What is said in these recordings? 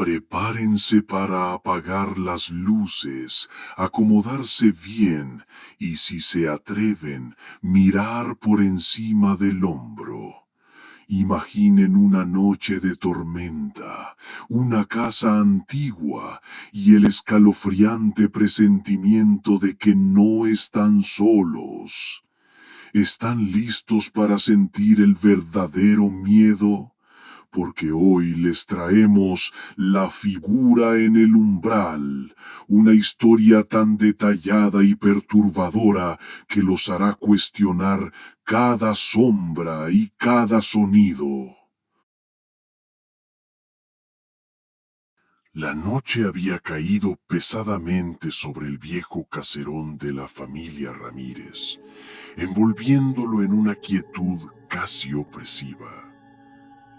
Prepárense para apagar las luces, acomodarse bien y, si se atreven, mirar por encima del hombro. Imaginen una noche de tormenta, una casa antigua y el escalofriante presentimiento de que no están solos. ¿Están listos para sentir el verdadero miedo? Porque hoy les traemos La figura en el umbral, una historia tan detallada y perturbadora que los hará cuestionar cada sombra y cada sonido. La noche había caído pesadamente sobre el viejo caserón de la familia Ramírez, envolviéndolo en una quietud casi opresiva.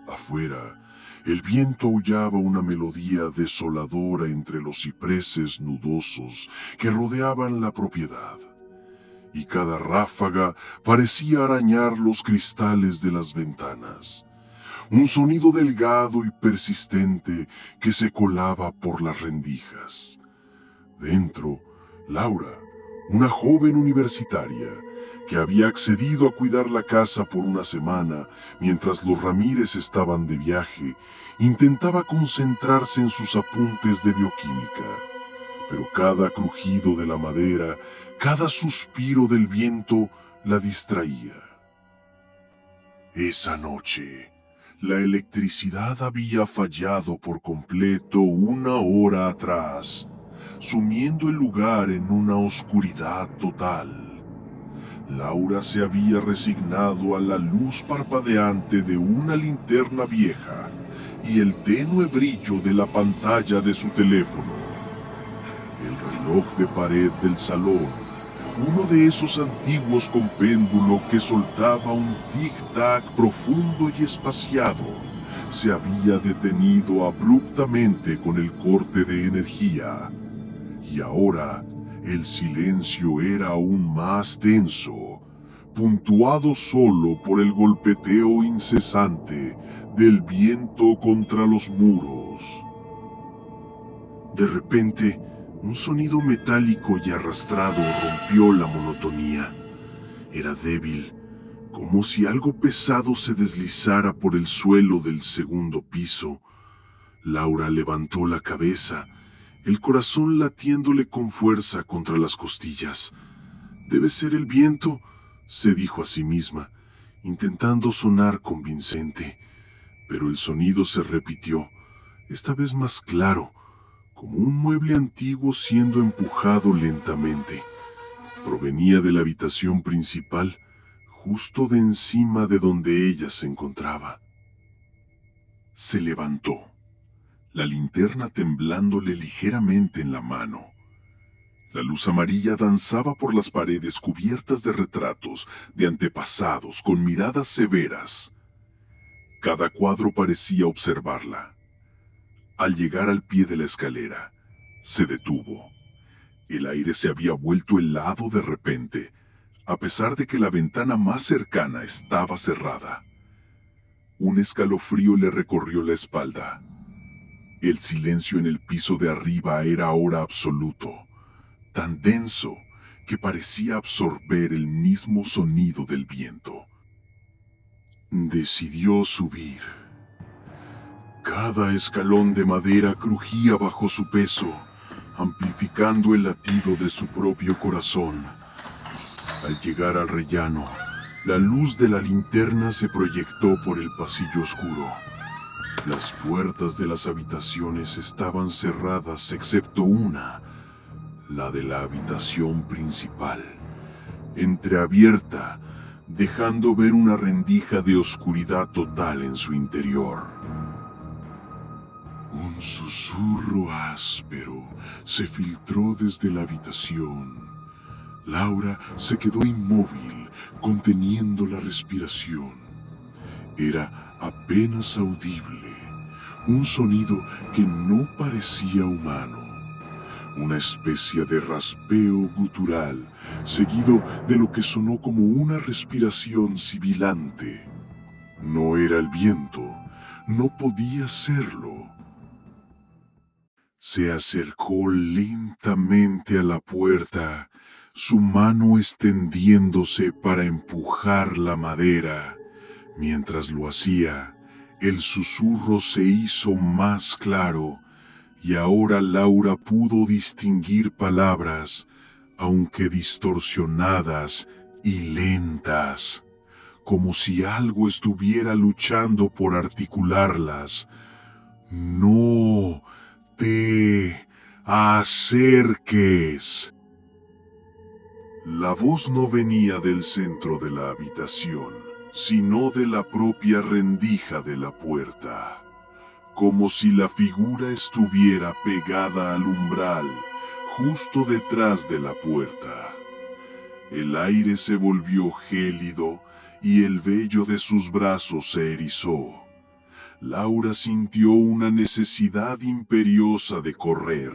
Afuera, el viento aullaba una melodía desoladora entre los cipreses nudosos que rodeaban la propiedad, y cada ráfaga parecía arañar los cristales de las ventanas. Un sonido delgado y persistente que se colaba por las rendijas. Dentro, Laura, una joven universitaria, que había accedido a cuidar la casa por una semana mientras los Ramírez estaban de viaje, intentaba concentrarse en sus apuntes de bioquímica. Pero cada crujido de la madera, cada suspiro del viento la distraía. Esa noche, la electricidad había fallado por completo una hora atrás, sumiendo el lugar en una oscuridad total. Laura se había resignado a la luz parpadeante de una linterna vieja y el tenue brillo de la pantalla de su teléfono. El reloj de pared del salón, uno de esos antiguos con péndulo que soltaba un tic-tac profundo y espaciado, se había detenido abruptamente con el corte de energía. Y ahora el silencio era aún más denso, puntuado solo por el golpeteo incesante del viento contra los muros. De repente, un sonido metálico y arrastrado rompió la monotonía. Era débil, como si algo pesado se deslizara por el suelo del segundo piso. Laura levantó la cabeza, el corazón latiéndole con fuerza contra las costillas. «Debe ser el viento», se dijo a sí misma, intentando sonar convincente. Pero el sonido se repitió, esta vez más claro, como un mueble antiguo siendo empujado lentamente. Provenía de la habitación principal, justo de encima de donde ella se encontraba. Se levantó, la linterna temblándole ligeramente en la mano. La luz amarilla danzaba por las paredes cubiertas de retratos de antepasados con miradas severas. Cada cuadro parecía observarla. Al llegar al pie de la escalera, se detuvo. El aire se había vuelto helado de repente, a pesar de que la ventana más cercana estaba cerrada. Un escalofrío le recorrió la espalda. El silencio en el piso de arriba era ahora absoluto, tan denso que parecía absorber el mismo sonido del viento. Decidió subir. Cada escalón de madera crujía bajo su peso, amplificando el latido de su propio corazón. Al llegar al rellano, la luz de la linterna se proyectó por el pasillo oscuro. Las puertas de las habitaciones estaban cerradas excepto una, la de la habitación principal, entreabierta, dejando ver una rendija de oscuridad total en su interior. Un susurro áspero se filtró desde la habitación. Laura se quedó inmóvil, conteniendo la respiración. Era apenas audible, un sonido que no parecía humano. Una especie de raspeo gutural, seguido de lo que sonó como una respiración sibilante. No era el viento, no podía serlo. Se acercó lentamente a la puerta, su mano extendiéndose para empujar la madera. Mientras lo hacía, el susurro se hizo más claro, y ahora Laura pudo distinguir palabras, aunque distorsionadas y lentas, como si algo estuviera luchando por articularlas. No te acerques. La voz no venía del centro de la habitación, sino de la propia rendija de la puerta, como si la figura estuviera pegada al umbral, justo detrás de la puerta. El aire se volvió gélido y el vello de sus brazos se erizó. Laura sintió una necesidad imperiosa de correr,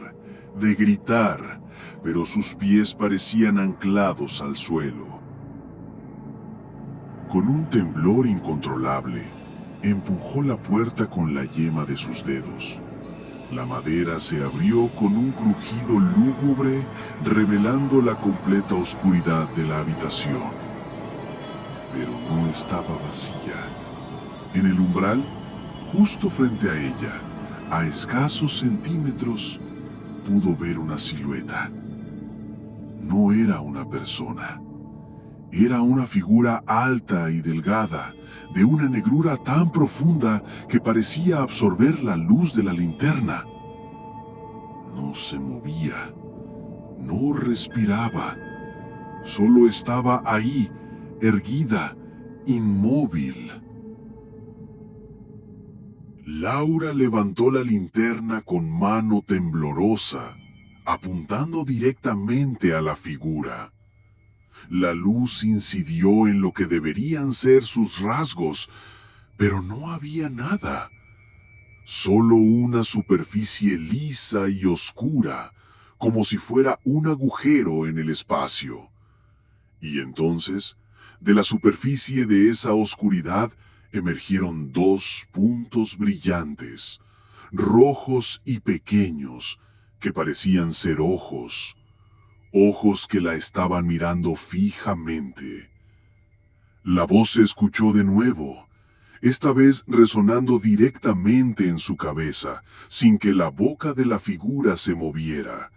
de gritar, pero sus pies parecían anclados al suelo. Con un temblor incontrolable, empujó la puerta con la yema de sus dedos. La madera se abrió con un crujido lúgubre, revelando la completa oscuridad de la habitación. Pero no estaba vacía. En el umbral, justo frente a ella, a escasos centímetros, pudo ver una silueta. No era una persona. Era una figura alta y delgada, de una negrura tan profunda que parecía absorber la luz de la linterna. No se movía, no respiraba, solo estaba ahí, erguida, inmóvil. Laura levantó la linterna con mano temblorosa, apuntando directamente a la figura. La luz incidió en lo que deberían ser sus rasgos, pero no había nada. Solo una superficie lisa y oscura, como si fuera un agujero en el espacio. Y entonces, de la superficie de esa oscuridad, emergieron dos puntos brillantes, rojos y pequeños, que parecían ser ojos. Ojos que la estaban mirando fijamente. La voz se escuchó de nuevo, esta vez resonando directamente en su cabeza, sin que la boca de la figura se moviera.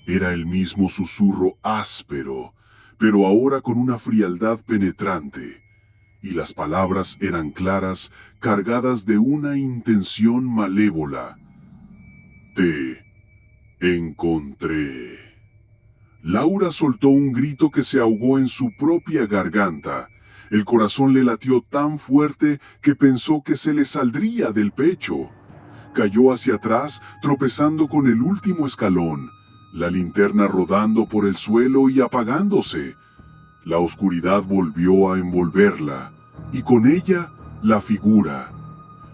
Era el mismo susurro áspero, pero ahora con una frialdad penetrante, y las palabras eran claras, cargadas de una intención malévola. Te encontré. Laura soltó un grito que se ahogó en su propia garganta. El corazón le latió tan fuerte que pensó que se le saldría del pecho. Cayó hacia atrás, tropezando con el último escalón, la linterna rodando por el suelo y apagándose. La oscuridad volvió a envolverla, y con ella la figura.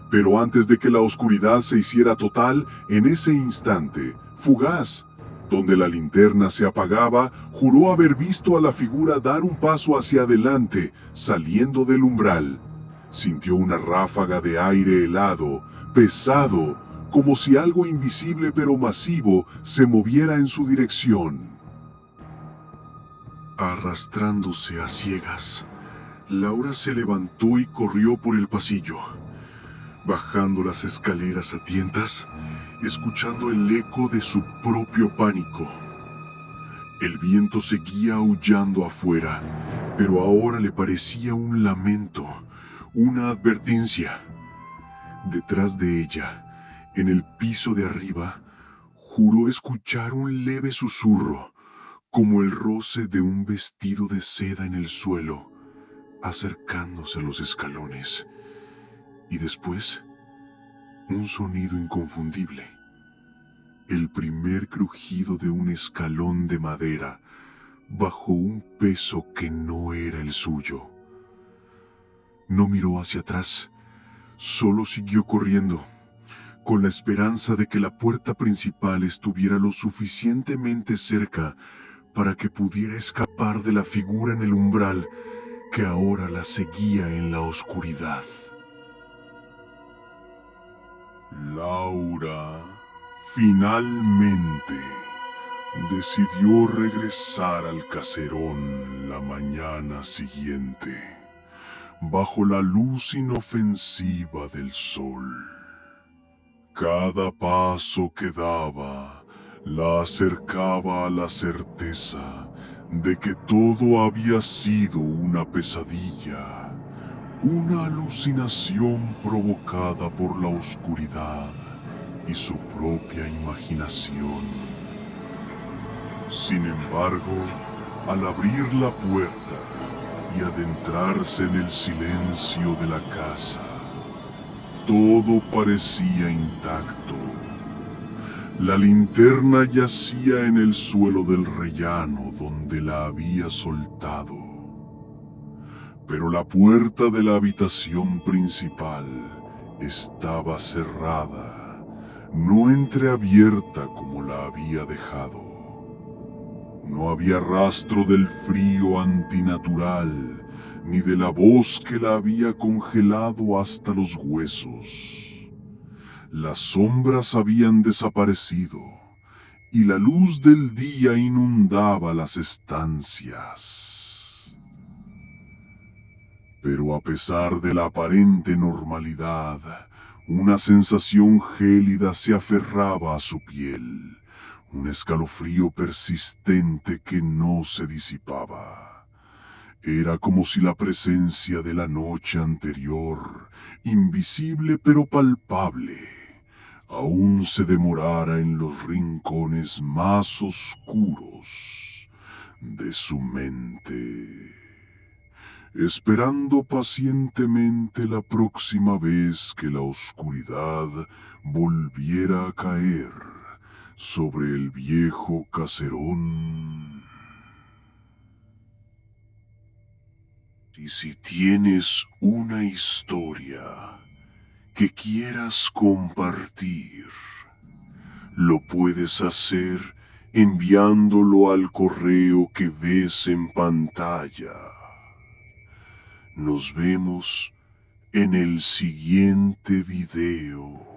Pero antes de que la oscuridad se hiciera total, en ese instante, fugaz, donde la linterna se apagaba, juró haber visto a la figura dar un paso hacia adelante, saliendo del umbral. Sintió una ráfaga de aire helado, pesado, como si algo invisible pero masivo se moviera en su dirección. Arrastrándose a ciegas, Laura se levantó y corrió por el pasillo, bajando las escaleras a tientas, escuchando el eco de su propio pánico. El viento seguía aullando afuera, pero ahora le parecía un lamento, una advertencia. Detrás de ella, en el piso de arriba, juró escuchar un leve susurro, como el roce de un vestido de seda en el suelo, acercándose a los escalones. Y después, un sonido inconfundible. El primer crujido de un escalón de madera bajo un peso que no era el suyo. No miró hacia atrás, solo siguió corriendo, con la esperanza de que la puerta principal estuviera lo suficientemente cerca para que pudiera escapar de la figura en el umbral que ahora la seguía en la oscuridad. Laura Finalmente, decidió regresar al caserón la mañana siguiente, bajo la luz inofensiva del sol. Cada paso que daba la acercaba a la certeza de que todo había sido una pesadilla, una alucinación provocada por la oscuridad y su propia imaginación. Sin embargo, al abrir la puerta y adentrarse en el silencio de la casa, todo parecía intacto. La linterna yacía en el suelo del rellano donde la había soltado. Pero la puerta de la habitación principal estaba cerrada, no entreabierta como la había dejado. No había rastro del frío antinatural, ni de la voz que la había congelado hasta los huesos. Las sombras habían desaparecido, y la luz del día inundaba las estancias. Pero a pesar de la aparente normalidad, una sensación gélida se aferraba a su piel. Un escalofrío persistente que no se disipaba. Era como si la presencia de la noche anterior, invisible pero palpable, aún se demorara en los rincones más oscuros de su mente, esperando pacientemente la próxima vez que la oscuridad volviera a caer sobre el viejo caserón. Y si tienes una historia que quieras compartir, lo puedes hacer enviándolo al correo que ves en pantalla. Nos vemos en el siguiente video.